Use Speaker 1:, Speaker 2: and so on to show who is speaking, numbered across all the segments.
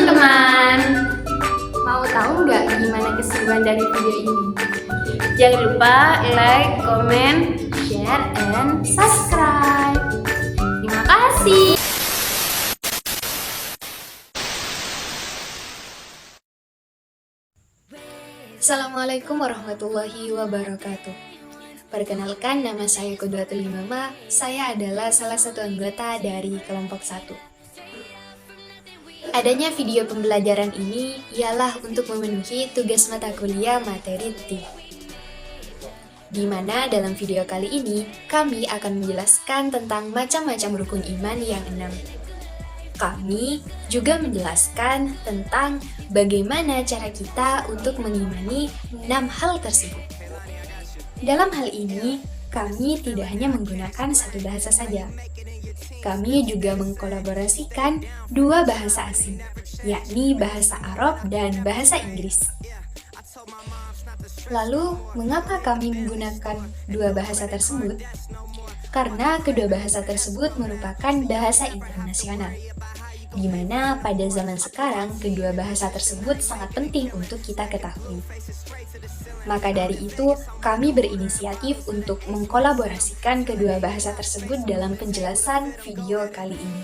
Speaker 1: teman-teman, mau tahu nggak gimana keseruan dari video ini? Jangan lupa like, comment, share, and subscribe. Terima kasih. Assalamualaikum warahmatullahi wabarakatuh. Perkenalkan, nama saya Qudwatul Imamah. Saya adalah salah satu anggota dari kelompok 1. Adanya video pembelajaran ini ialah untuk memenuhi tugas mata kuliah materi T. Di mana dalam video kali ini kami akan menjelaskan tentang macam-macam rukun iman yang 6. Kami juga menjelaskan tentang bagaimana cara kita untuk mengimani 6 hal tersebut. Dalam hal ini, kami tidak hanya menggunakan satu bahasa saja. Kami juga mengkolaborasikan 2 bahasa asing, yakni bahasa Arab dan bahasa Inggris. Lalu, mengapa kami menggunakan 2 bahasa tersebut? Karena kedua bahasa tersebut merupakan bahasa internasional, di mana pada zaman sekarang kedua bahasa tersebut sangat penting untuk kita ketahui. Maka dari itu, kami berinisiatif untuk mengkolaborasikan kedua bahasa tersebut dalam penjelasan video kali ini.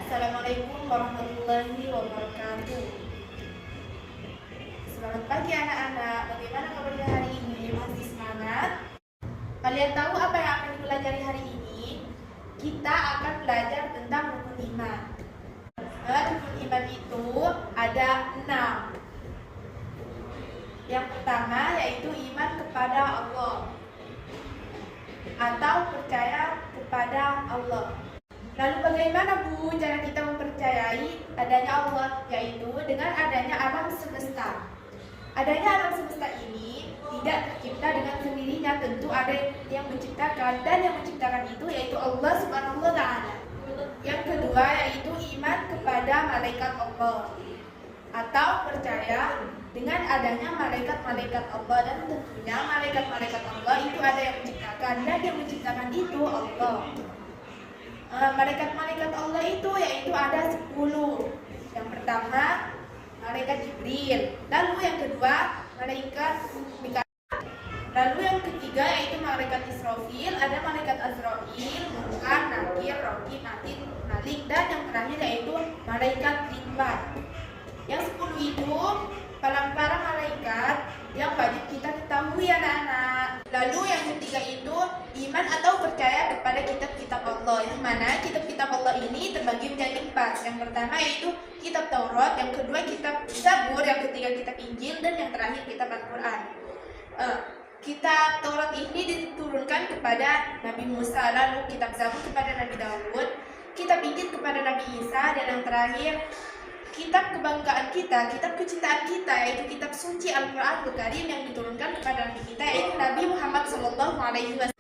Speaker 2: Assalamualaikum warahmatullahi wabarakatuh. Selamat pagi anak-anak, bagaimana kabarnya hari ini? Masih semangat? Kalian tahu apa yang akan dipelajari hari ini? Kita akan belajar tentang rukun iman. Rukun iman itu ada 6. Yang pertama yaitu iman kepada Allah atau percaya kepada Allah. Lalu bagaimana Bu cara kita mempercayai adanya Allah? Yaitu dengan adanya alam semesta. Adanya alam semesta ini tidak tercipta dengan sendirinya, tentu ada yang menciptakan, dan yang menciptakan itu yaitu Allah Subhanahu wa Ta'ala. Yang kedua yaitu iman kepada malaikat Allah atau percaya dengan adanya malaikat-malaikat Allah, dan tentunya malaikat-malaikat Allah itu ada yang menciptakan, dan yang menciptakan itu Allah. Malaikat-malaikat Allah itu yaitu ada 10. Yang pertama malaikat Jibril, lalu yang kedua malaikat Mikail, lalu yang ketiga yaitu malaikat Israfil, ada malaikat Azrail, Munkar, Nakir, Raqib, Atid, Malik, dan yang terakhir yaitu malaikat Ridwan. Yang 10 itu para malaikat yang wajib kita ketahui anak-anak. Lalu yang ketiga itu iman atau percaya kepada kitab-kitab Allah, yang mana kitab-kitab Allah ini terbagi menjadi 4. Yang pertama yaitu kitab Taurat, yang kedua kitab Zabur, yang ketiga kitab Injil, dan yang terakhir kitab Al-Quran. Kitab Taurat ini diturunkan kepada Nabi Musa, lalu kitab Zabur kepada Nabi Daud, kitab Injil kepada Nabi Isa, dan yang terakhir kitab kebanggaan kita, kitab kecintaan kita, yaitu kitab suci Al-Quran Al-Karim yang diturunkan kepada Nabi kita, yaitu Nabi Muhammad SAW.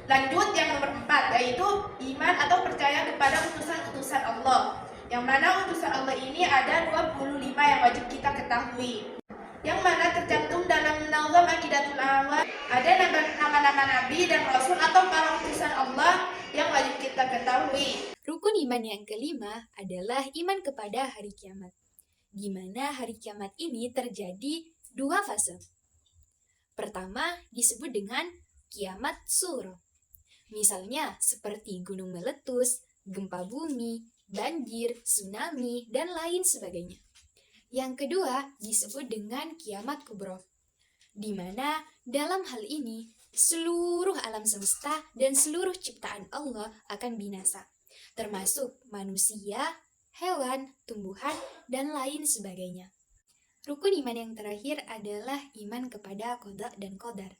Speaker 2: Lanjut yang nomor 4, yaitu iman atau percaya kepada utusan-utusan Allah, yang mana utusan Allah ini ada 25 yang wajib kita ketahui, yang mana tercantum dalam Nazam Aqidatul Awal. Ada nama-nama Nabi dan Rasul atau para utusan Allah yang wajib kita ketahui.
Speaker 1: Rukun iman yang kelima adalah iman kepada hari kiamat, di mana hari kiamat ini terjadi 2 fase. Pertama disebut dengan kiamat suro. Misalnya seperti gunung meletus, gempa bumi, banjir, tsunami, dan lain sebagainya. Yang kedua disebut dengan kiamat kubro, di mana dalam hal ini seluruh alam semesta dan seluruh ciptaan Allah akan binasa, termasuk manusia, hewan, tumbuhan, dan lain sebagainya. Rukun iman yang terakhir adalah iman kepada qada dan qadar.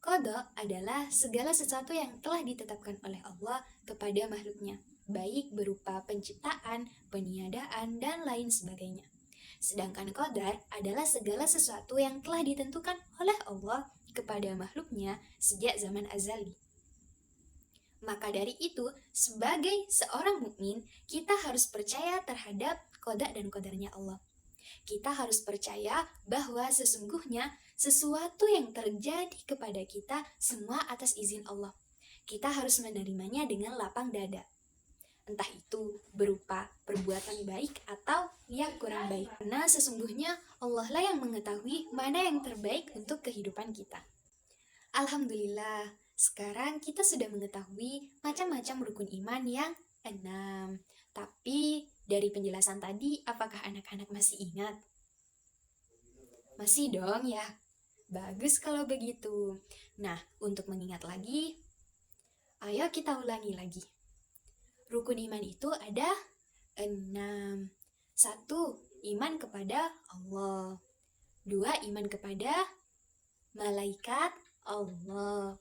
Speaker 1: Qada adalah segala sesuatu yang telah ditetapkan oleh Allah kepada makhluknya, baik berupa penciptaan, peniadaan, dan lain sebagainya. Sedangkan qadar adalah segala sesuatu yang telah ditentukan oleh Allah kepada makhluknya sejak zaman azali. Maka dari itu, sebagai seorang mukmin, kita harus percaya terhadap qada dan qadarnya Allah. Kita harus percaya bahwa sesungguhnya sesuatu yang terjadi kepada kita semua atas izin Allah. Kita harus menerimanya dengan lapang dada. entah itu berupa perbuatan baik atau yang kurang baik. Karena sesungguhnya Allah lah yang mengetahui mana yang terbaik untuk kehidupan kita. Alhamdulillah, sekarang kita sudah mengetahui macam-macam rukun iman yang 6. Tapi dari penjelasan tadi, apakah anak-anak masih ingat? Masih dong ya? Bagus kalau begitu. Nah, untuk mengingat lagi, ayo kita ulangi lagi. Rukun iman itu ada 6. 1. Iman kepada Allah. 2. Iman kepada malaikat Allah.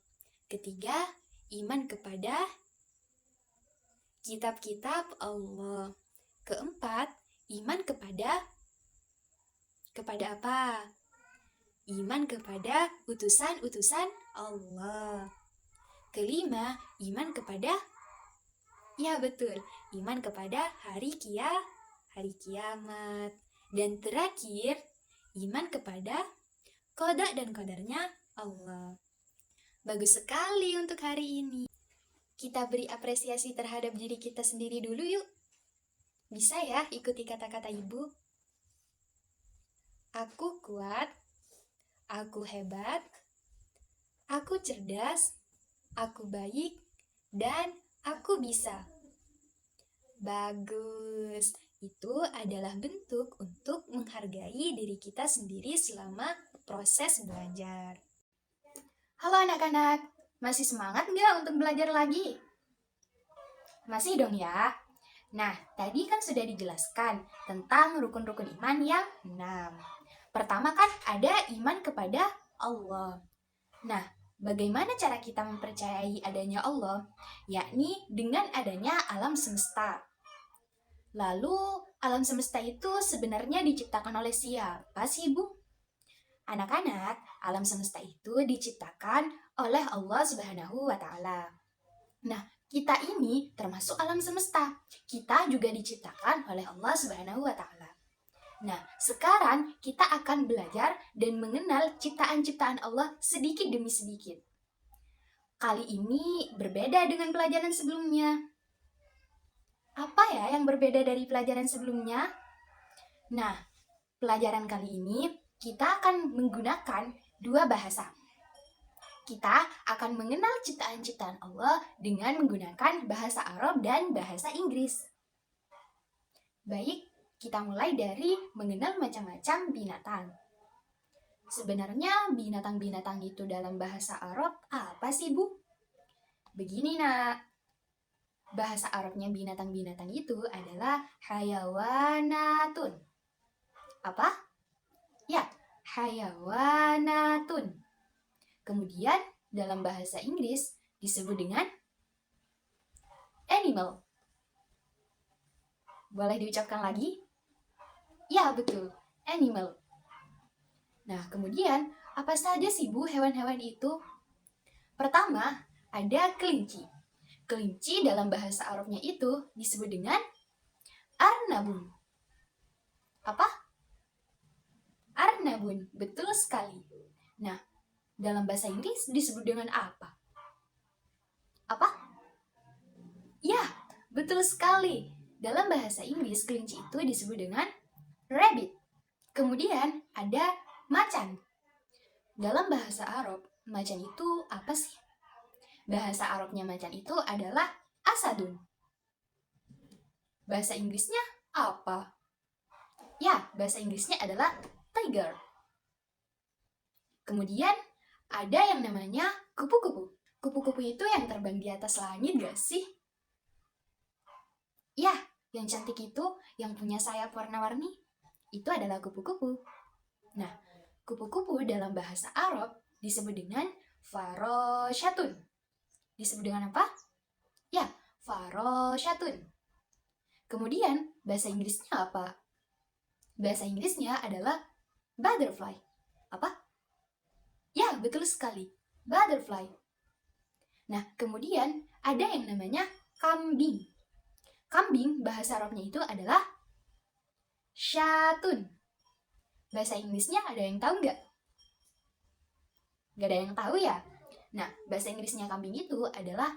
Speaker 1: Ketiga, iman kepada kitab-kitab Allah. Keempat, iman kepada apa? Iman kepada utusan-utusan Allah. Kelima, iman kepada, ya betul, iman kepada hari kiamat. Dan terakhir, iman kepada qada dan qadarnya Allah. Bagus sekali untuk hari ini. Kita beri apresiasi terhadap diri kita sendiri dulu yuk. Bisa ya ikuti kata-kata ibu? Aku kuat, aku hebat, aku cerdas, aku baik, dan aku bisa. Bagus. Itu adalah bentuk untuk menghargai diri kita sendiri selama proses belajar. Halo anak-anak, masih semangat nggak untuk belajar lagi? Masih dong ya? Nah, tadi kan sudah dijelaskan tentang rukun-rukun iman yang 6. Pertama kan ada iman kepada Allah. Nah, bagaimana cara kita mempercayai adanya Allah? Yakni dengan adanya alam semesta. Lalu, alam semesta itu sebenarnya diciptakan oleh siapa sih, Bu? Anak-anak, alam semesta itu diciptakan oleh Allah Subhanahu wa Ta'ala. Nah, kita ini termasuk alam semesta. Kita juga diciptakan oleh Allah Subhanahu wa Ta'ala. Nah, sekarang kita akan belajar dan mengenal ciptaan-ciptaan Allah sedikit demi sedikit. Kali ini berbeda dengan pelajaran sebelumnya. Apa ya yang berbeda dari pelajaran sebelumnya? Nah, pelajaran kali ini kita akan menggunakan 2 bahasa. Kita akan mengenal ciptaan-ciptaan Allah dengan menggunakan bahasa Arab dan bahasa Inggris. Baik, kita mulai dari mengenal macam-macam binatang. Sebenarnya binatang-binatang itu dalam bahasa Arab apa sih, Bu? Begini, Nak. Bahasa Arabnya binatang-binatang itu adalah hayawanatun. Apa? Ya, hayawanatun. Kemudian dalam bahasa Inggris disebut dengan animal. Boleh diucapkan lagi? Ya, betul. Animal. Nah, kemudian apa saja sih, Bu, hewan-hewan itu? Pertama, ada kelinci. Kelinci dalam bahasa Arabnya itu disebut dengan arnabun. Apa? Arnabun. Betul sekali. Nah, dalam bahasa Inggris disebut dengan apa? Apa? Ya, betul sekali. Dalam bahasa Inggris, kelinci itu disebut dengan rabbit. Kemudian ada macan. Dalam bahasa Arab, macan itu apa sih? Bahasa Arabnya macan itu adalah asadun. Bahasa Inggrisnya apa? Ya, bahasa Inggrisnya adalah tiger. Kemudian ada yang namanya kupu-kupu. Kupu-kupu itu yang terbang di atas langit gak sih? Ya, yang cantik itu, yang punya sayap warna-warni, itu adalah kupu-kupu. Nah, kupu-kupu dalam bahasa Arab disebut dengan farosyatun. Disebut dengan apa? Ya, farosyatun. Kemudian, bahasa Inggrisnya apa? Bahasa Inggrisnya adalah butterfly. Apa? Ya, betul sekali. Butterfly. Nah, kemudian ada yang namanya kambing. Kambing bahasa Arabnya itu adalah syatun. Bahasa Inggrisnya ada yang tahu nggak? Nggak ada yang tahu ya? Nah, bahasa Inggrisnya kambing itu adalah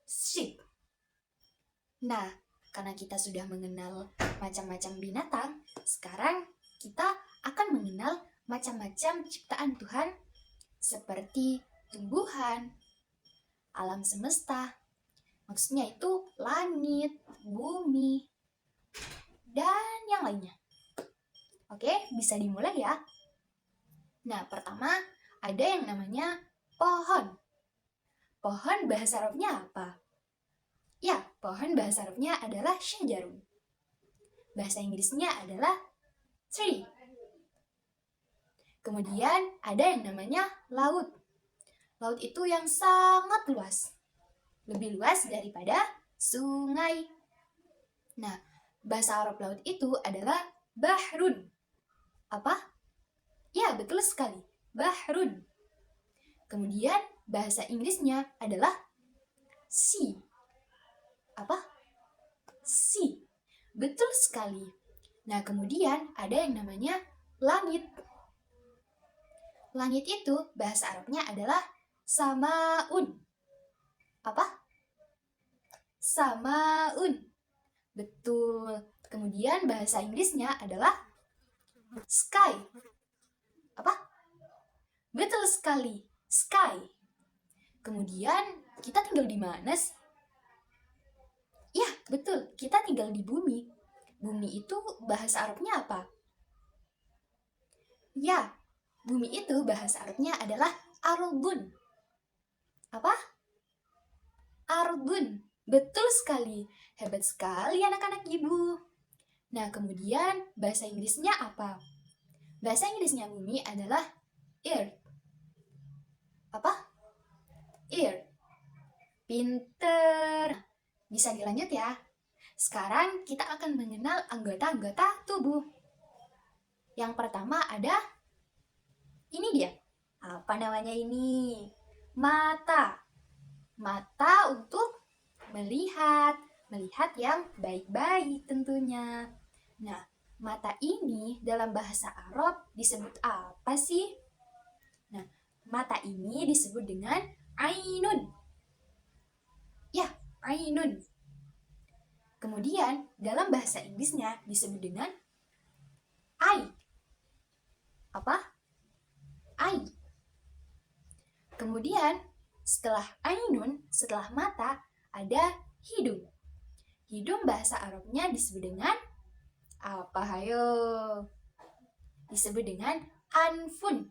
Speaker 1: sheep. Nah, Karena kita sudah mengenal macam-macam binatang, sekarang kita akan mengenal macam-macam ciptaan Tuhan seperti tumbuhan, alam semesta. Maksudnya itu langit, bumi, dan yang lainnya. Oke, bisa dimulai ya. Nah, pertama ada yang namanya pohon. Pohon bahasa Arabnya apa? Ya, pohon bahasa Arabnya adalah syajarun. Bahasa Inggrisnya adalah tree. Kemudian ada yang namanya laut. Laut itu yang sangat luas. Lebih luas daripada sungai. Nah, bahasa Arab laut itu adalah bahrun. Apa? Ya, betul sekali. Bahrun. Kemudian bahasa Inggrisnya adalah sea. Apa? Sea. Betul sekali. Nah, kemudian ada yang namanya langit. Langit itu bahasa Arabnya adalah samaun. Apa? Samaun. Betul. Kemudian bahasa Inggrisnya adalah sky. Apa? Betul sekali. Sky. Kemudian kita tinggal di mana sih? Ya, betul. Kita tinggal di bumi. Bumi itu bahasa Arabnya apa? Ya, bumi itu bahasa Arabnya adalah ardun. Apa? Ardun. Betul sekali. Hebat sekali anak-anak ibu. Nah, kemudian bahasa Inggrisnya apa? Bahasa Inggrisnya bumi adalah earth. Apa? Earth. Pinter. Bisa dilanjut ya. Sekarang kita akan mengenal anggota-anggota tubuh. Yang pertama ada, ini dia. Apa namanya ini? Mata. Mata untuk melihat yang baik-baik tentunya. Nah, mata ini dalam bahasa Arab disebut apa sih? Nah, mata ini disebut dengan ainun. Ya, ainun. Kemudian dalam bahasa Inggrisnya disebut dengan eye. Apa? Eye. Kemudian setelah ainun, setelah mata, ada hidung. Hidung bahasa Arabnya disebut dengan apa? Hayo. Disebut dengan anfun.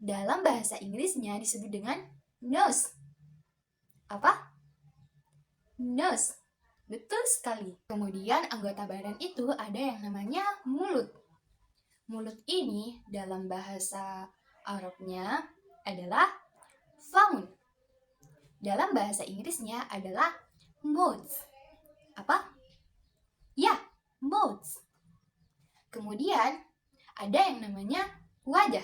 Speaker 1: Dalam bahasa Inggrisnya disebut dengan nose. Apa? Nose. Betul sekali. Kemudian anggota badan itu ada yang namanya mulut. Mulut ini dalam bahasa Arabnya adalah famun. Dalam bahasa Inggrisnya adalah mouth. Apa? Ya, mouth. Kemudian ada yang namanya wajah.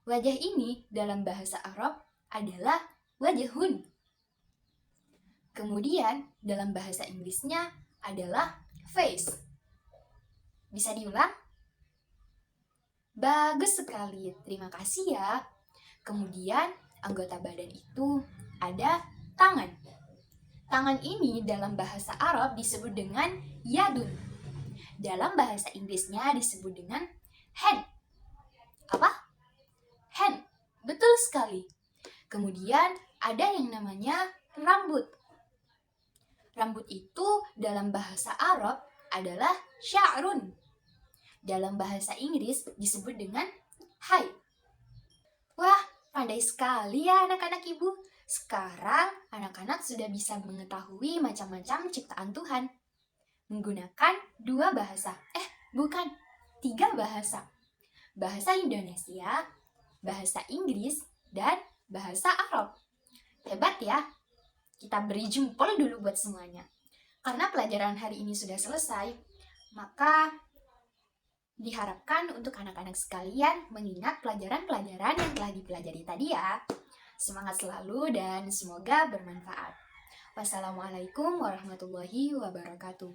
Speaker 1: Wajah ini dalam bahasa Arab adalah wajhun. Kemudian dalam bahasa Inggrisnya adalah face. Bisa diulang? Bagus sekali, terima kasih ya. Kemudian anggota badan itu ada tangan. Tangan ini dalam bahasa Arab disebut dengan yadun. Dalam bahasa Inggrisnya disebut dengan hand. Apa? Hand. Betul sekali. Kemudian ada yang namanya rambut. Rambut itu dalam bahasa Arab adalah sya'run. Dalam bahasa Inggris disebut dengan hair. Wah, pandai sekali ya anak-anak ibu. Sekarang anak-anak sudah bisa mengetahui macam-macam ciptaan Tuhan. Menggunakan 2 bahasa. Bukan, 3 bahasa. Bahasa Indonesia, bahasa Inggris, dan bahasa Arab. Hebat ya. Kita beri jempol dulu buat semuanya. Karena pelajaran hari ini sudah selesai, maka diharapkan untuk anak-anak sekalian mengingat pelajaran-pelajaran yang telah dipelajari tadi ya. Semangat selalu dan semoga bermanfaat. Wassalamualaikum warahmatullahi wabarakatuh.